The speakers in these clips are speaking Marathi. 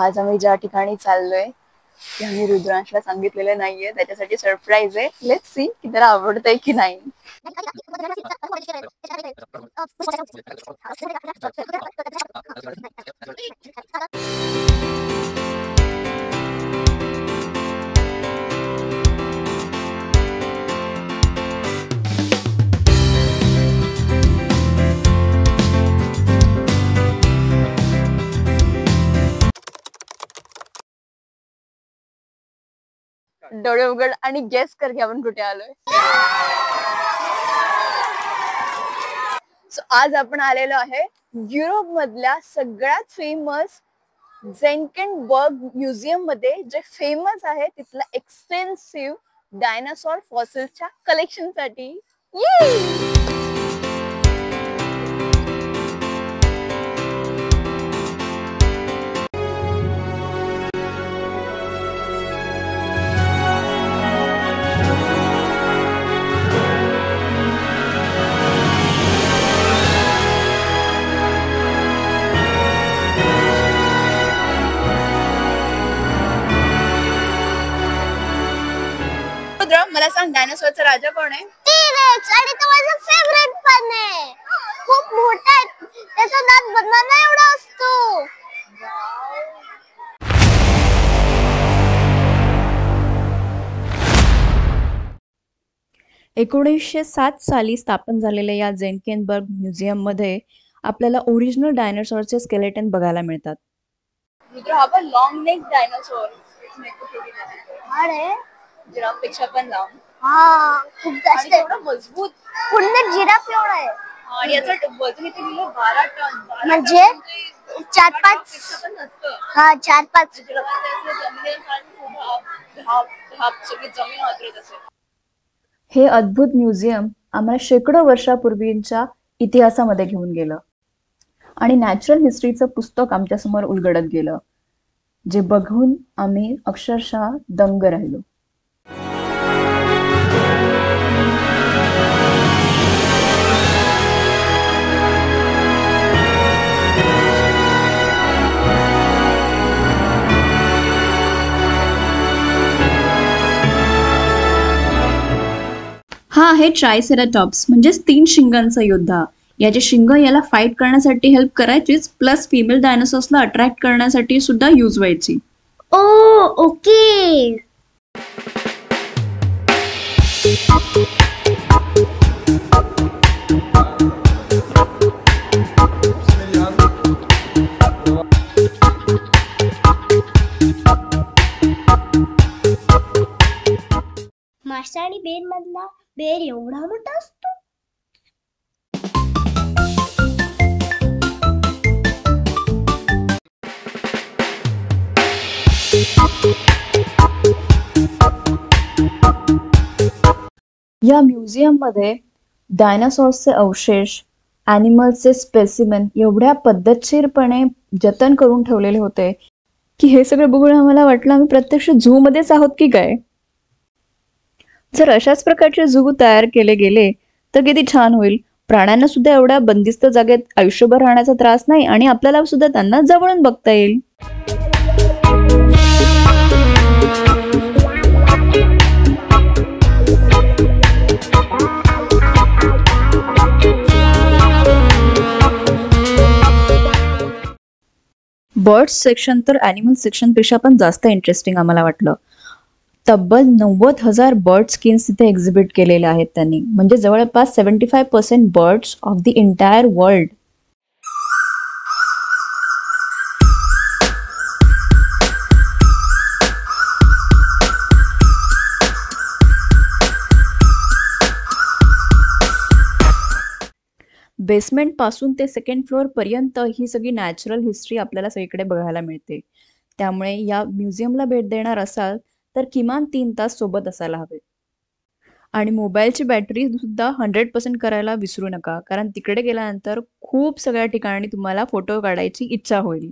आज आम्ही ज्या ठिकाणी चाललोय ते आम्ही रुद्रांशला सांगितलेलं नाहीये, त्याच्यासाठी सरप्राईज आहे. लेट्स सी की त्याला आवडतंय की नाही. डोळे उघड आणि गेस कर की आपण कुठे आलोय. सो आज आपण आलेलो आहे युरोप मधल्या सगळ्यात फेमस झेन्केनबर्ग म्युझियम मध्ये, जे फेमस आहे तिथला एक्सपेन्सिव्ह डायनासॉर फॉसिल्सच्या कलेक्शन साठी. मला सांग, डायनासॉरचा राजा कोण आहे? टी-रेक्स. आणि तो माझा फेवरेट पण आहे. खूप मोठा आहे, त्याचा दात बनाना एवढा असतो. 1907 साली स्थापन झालेल्या या झेन्केनबर्ग म्युझियम मध्ये आपल्याला ओरिजिनल डायनासॉरचे स्केलेटन बघायला मिळतात. हा पण लॉंग नेक डायनासॉर अरे जिराफ पेक्षा पण लांब. हा, खूप जास्त एवढा मजबूत. पूर्ण जिराफ एवढा आहे. आणि याचं वजन इथे लिहिलं 12 टन. म्हणजे 4-5 पण नसतं. हा, 4-5 जमीन हादरत असेल. हे अद्भुत म्युझियम आम्हाला शेकडो वर्षापूर्वीच्या इतिहासामध्ये घेऊन गेलं आणि नॅचरल हिस्ट्रीचं पुस्तक आमच्या समोर उलगडत गेलं, जे बघून आम्ही अक्षरशः दंग राहिलो. हा आहे ट्रायसेराटॉप्स, म्हणजेच 3 शिंगांचा योद्धा. याचे शिंग याला फाईट करण्यासाठी हेल्प करायचीच, प्लस फिमेल डायनासॉर्सला अट्रॅक्ट करण्यासाठी सुद्धा यूज व्हायची. ओ ओके. माशाळी बेर मधला बेर एवढा मोठा असतो. या म्युझियम मध्ये डायनासॉर्सचे अवशेष, ॲनिमल्सचे स्पेसिमेन एवढ्या पद्धतशीरपणे जतन करून ठेवलेले होते की हे सगळं बघून आम्हाला वाटलं आम्ही प्रत्यक्ष झू मध्येच आहोत की काय. जर अशाच प्रकारचे झू तयार केले गेले तर किती छान होईल. प्राण्यांना सुद्धा एवढ्या बंदिस्त जागेत आयुष्यभर राहण्याचा त्रास नाही आणि आपल्याला सुद्धा त्यांना जवळून बघता येईल. बर्ड्स सेक्शन तर ॲनिमल सेक्शन पेक्षा पण जास्त इंटरेस्टिंग आम्हाला वाटलं. तब्बल 90,000 बर्ड स्किन्स तिथे एक्झिबिट केलेले आहेत त्यांनी, म्हणजे जवळपास 75% birds of the entire world. Basement पासून ते 2nd फ्लोअर पर्यंत ही सगळी नॅचरल हिस्ट्री आपल्याला सगळीकडे बघायला मिळते. त्यामुळे या म्युझियमला भेट देणार असाल तर किमान 3 तास सोबत असायला हवे. आणि मोबाईलची बॅटरी सुद्धा 100% करायला विसरू नका, कारण तिकडे गेल्यानंतर खूप सगळ्या ठिकाणी तुम्हाला फोटो काढायची इच्छा होईल.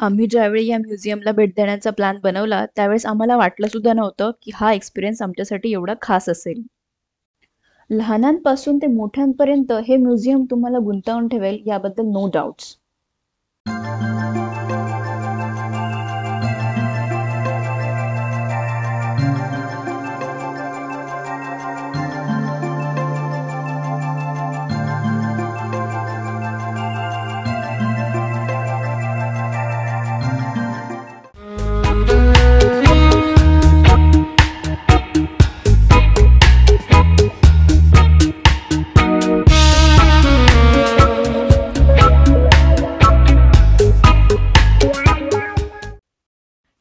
आम्ही ज्यावेळी या म्युझियमला भेट देण्याचा प्लॅन बनवला त्यावेळेस आम्हाला वाटलं सुद्धा नव्हतं की हा एक्सपिरियन्स आमच्यासाठी एवढा खास असेल. लहानांपासून ते मोठ्यांपर्यंत हे म्युझियम तुम्हाला गुंतवून ठेवेल याबद्दल नो डाऊट्स.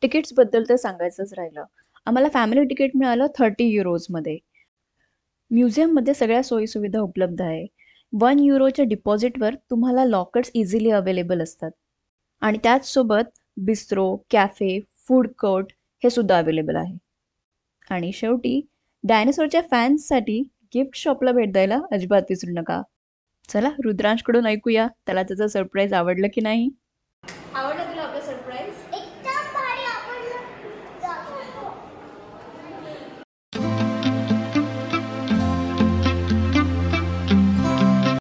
तिकीट्सबद्दल तर सांगायचंच राहिलं. आम्हाला फॅमिली तिकीट मिळालं €30 म्युझियममध्ये सगळ्या सोयीसुविधा उपलब्ध आहे. €1च्या डिपॉझिटवर तुम्हाला लॉकर्स इझिली अवेलेबल असतात आणि त्याचसोबत बिस्ट्रो, कॅफे, फूड कोर्ट हे सुद्धा अवेलेबल आहे. आणि शेवटी डायनासोरच्या फॅन्ससाठी गिफ्ट शॉपला भेट द्यायला अजिबात विसरू नका. चला रुद्रांशकडून ऐकूया त्याला त्याचं सरप्राईज आवडलं की नाही.